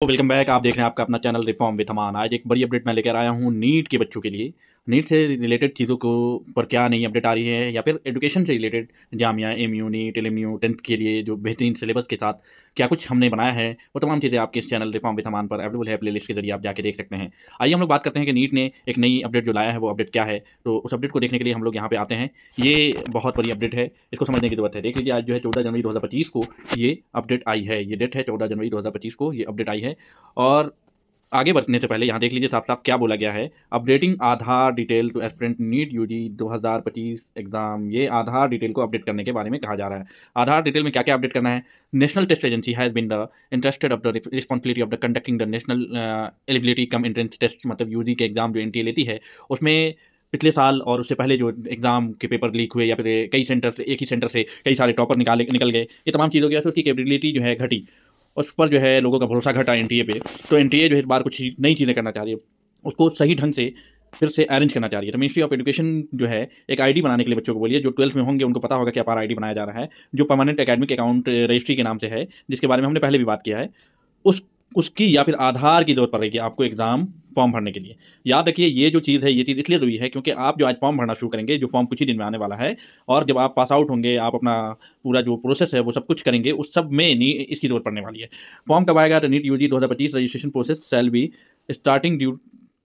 तो welcome back. आप देख रहे हैं आपका अपना चैनल रिफॉर्म विद अमान। आज एक बड़ी अपडेट मैं लेकर आया हूँ नीट के बच्चों के लिए। नीट से रिलेटेड चीज़ों को पर क्या नई अपडेट आ रही है, या फिर एजुकेशन से related Jamia, MU, NEET, LMU, 10th के लिए जो बेहतरीन सिलेबस के साथ क्या कुछ हमने बनाया है, वो तमाम चीज़ें आपके इस चैनल रिफॉर्म विद अमान पर अवेलेबल है। प्लेलिस्ट के जरिए आप जाके देख सकते हैं। आइए हम लोग बात करते हैं कि नीट ने एक नई अपडेट जो लाया है वो अपडेट क्या है। तो उस अपडेट को देखने के लिए हम लोग यहाँ पे आते हैं। ये बहुत बड़ी अपडेट है, इसको समझने की जरूरत है। देख लीजिए, आज जो है 14 जनवरी 2025 को ये अपडेट आई है। ये डेट है 14 जनवरी 2025 को ये अपडेट आई है। और आगे बढ़ने से पहले यहाँ देख लीजिए साफ साफ क्या बोला गया है। Updating Aadhaar detail to aspirant NEET UG 2025 exam. ये आधार डिटेल को अपडेट करने के बारे में कहा जा रहा है। आधार डिटेल में क्या क्या अपडेट करना है। National Test Agency has been the interested of the responsibility of the conducting the National Eligibility cum Entrance Test, मतलब यूजी के एग्जाम जो एनटीए लेती है उसमें पिछले साल और उससे पहले जो एग्जाम के पेपर लीक हुए, या फिर कई सेंटर से, एक ही सेंटर से कई सारे टॉपर निकल गए, ये तमाम चीज़ों की वजह से उसकी कैपेबिलिटी जो है घटी। उस पर जो है लोगों का भरोसा घटा एनटीए पे। तो एनटीए जो है इस बार कुछ नई चीज़ें करना चाह रही है, उसको सही ढंग से फिर से अरेंज करना चाह रही है। तो मिनिस्ट्री ऑफ एजुकेशन जो है एक आईडी बनाने के लिए बच्चों को बोलिए, जो 12th में होंगे उनको पता होगा क्या पार आईडी बनाया जा रहा है, जो परमानेंट एकेडमिक अकाउंट रजिस्ट्री के नाम से है, जिसके बारे में हमने पहले भी बात किया है। उस उसकी या फिर आधार की जरूरत पड़ेगी आपको एग्जाम फॉर्म भरने के लिए। याद रखिए, ये जो चीज़ है ये चीज़ इसलिए ज़रूरी है क्योंकि आप जो आज फॉर्म भरना शुरू करेंगे, जो फॉर्म कुछ ही दिन में आने वाला है, और जब आप पास आउट होंगे, आप अपना पूरा जो प्रोसेस है वो सब कुछ करेंगे, उस सब में इसकी जरूरत पड़ने वाली है। फॉर्म कब आएगा? तो NEET UG 2025 registration process shall be starting due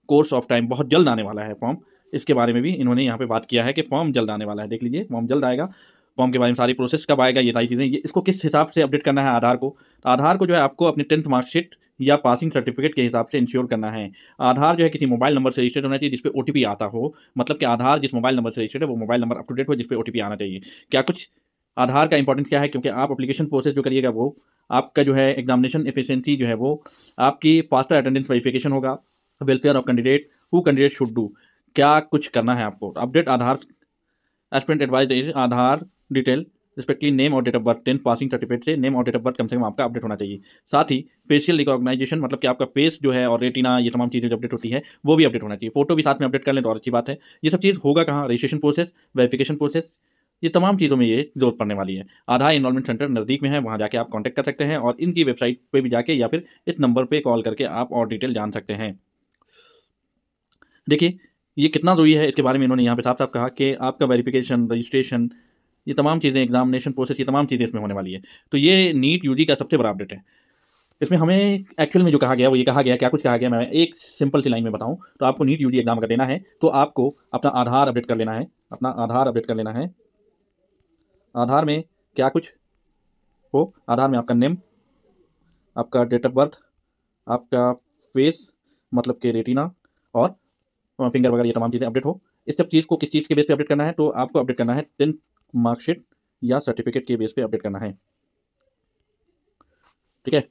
course of time. बहुत जल्द आने वाला है फॉर्म। इसके बारे में भी इन्होंने यहाँ पे बात किया है कि फॉर्म जल्द आने वाला है। देख लीजिए, फॉर्म जल्द आएगा। फॉर्म के बारे में सारी प्रोसेस कब आएगा, ये सारी चीज़ें, ये इसको किस हिसाब से अपडेट करना है आधार को। तो आधार को जो है आपको अपने 10th मार्कशीट या पासिंग सर्टिफिकेट के हिसाब से इंश्योर करना है। आधार जो है किसी मोबाइल नंबर से रजिस्टर्ड होना चाहिए जिस पे ओटीपी आता हो। मतलब कि आधार जिस मोबाइल नंबर से रजिस्टर्ड है वो mobile number up to date हो, जिस पे ओटीपी आना चाहिए। क्या कुछ आधार का इंपॉर्टेंस क्या है, क्योंकि आप एप्लीकेशन प्रोसेस जो करिएगा वो आपका जो है एग्जामिनेशन एफिशिएंसी जो है वो आपकी फास्टर अटेंडेंस वेरिफिकेशन होगा, welfare of candidate, who candidate should do, क्या कुछ करना है आपको। Update Aadhaar aspirant advise Aadhaar detail respectively name और date of birth. 10th passing certificate से नेम और डेट ऑफ बर्थ कम से कम आपका अपडेट होना चाहिए। साथ ही फेशियल रिकॉग्नाइजेशन, मतलब कि आपका फेस जो है और रेटिना, ये तमाम चीज़ें जो अपडेट होती है वो भी अपडेट होना चाहिए। फोटो भी साथ में अपडेट कर लें तो और अच्छी बात है। ये सब चीज़ होगा कहाँ? रजिस्ट्रेशन प्रोसेस, वेरिफिकेशन प्रोसेस, ये तमाम चीज़ों में ये जरूरत पड़ने वाली है। आधार इनरोलमेंट सेंटर नज़दीक में है, वहाँ जाके आप कॉन्टैक्ट कर सकते हैं, और इनकी वेबसाइट पे भी जाके या फिर इस नंबर पे कॉल करके आप और डिटेल जान सकते हैं। देखिए, ये कितना ज़रूरी है इसके बारे में इन्होंने यहाँ पे साफ-साफ कहा कि आपका वेरिफ़िकेशन, रजिस्ट्रेशन, ये तमाम चीज़ें, एग्ज़ामिनेशन प्रोसेस, ये तमाम चीज़ें इसमें होने वाली है। तो ये नीट यूजी का सबसे बड़ा अपडेट है। इसमें हमें एक्चुअल में जो कहा गया वो ये कहा गया, क्या कुछ कहा गया मैं एक सिंपल सी लाइन में बताऊँ तो आपको नीट यूजी एग्ज़ाम अगर देना है तो आपको अपना आधार अपडेट कर लेना है। अपना आधार अपडेट कर लेना है। आधार में क्या कुछ हो, आधार में आपका नेम, आपका डेट ऑफ बर्थ, आपका फेस, मतलब कि रेटिना, और फिंगर वगैरह, ये तमाम चीज़ें अपडेट हो। इस सब चीज़ को किस चीज़ के बेस पे अपडेट करना है, तो आपको अपडेट करना है 10th मार्कशीट या सर्टिफिकेट के बेस पे अपडेट करना है। ठीक है।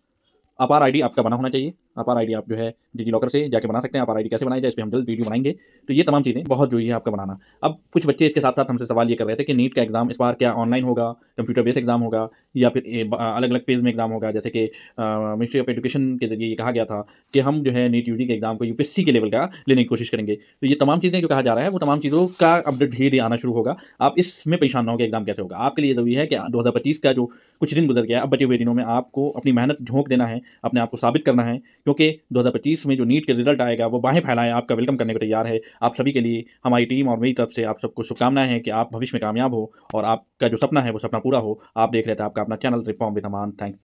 अपार आईडी आपका बना होना चाहिए। अपार आईडी आप जो है डिजी लॉकर से जाके बना सकते हैं। अपार आईडी कैसे बनाई जाए इस पे हम जल्द वीडियो बनाएंगे। तो ये तमाम चीज़ें बहुत जरूरी है आपका बनाना। अब कुछ बच्चे इसके साथ साथ हमसे सवाल ये कर रहे थे कि नीट का एग्जाम इस बार क्या ऑनलाइन होगा, कंप्यूटर बेस्ड एग्जाम होगा, या फिर अलग अलग फेज में एग्जाम होगा। जैसे कि मिनिस्ट्री ऑफ एजुकेशन के जरिए ये कहा गया था कि हम जो है नीट यूजी के एग्जाम को यूपीएससी के लेवल का लेने की कोशिश करेंगे। तो ये तमाम चीज़ें जो कहा जा रहा है वो तमाम चीज़ों का अपडेट धीरे धीरे आना शुरू होगा। आप इसमें परेशान ना हो कि एग्जाम कैसे होगा। आपके लिए जरूरी है कि 2025 का जो कुछ दिन गुजर गया है, अब बचे हुए दिनों में आपको अपनी मेहनत झोंक देना है, अपने आप को साबित करना है, क्योंकि 2025 में जो नीट के रिजल्ट आएगा वो बाहें फैलाएं आपका वेलकम करने को तैयार है। आप सभी के लिए हमारी टीम और मेरी तरफ से आप सबको शुभकामनाएं हैं कि आप भविष्य में कामयाब हो और आपका जो सपना है वो सपना पूरा हो। आप देख रहे थे आपका अपना channel reform with Aman. Thanks.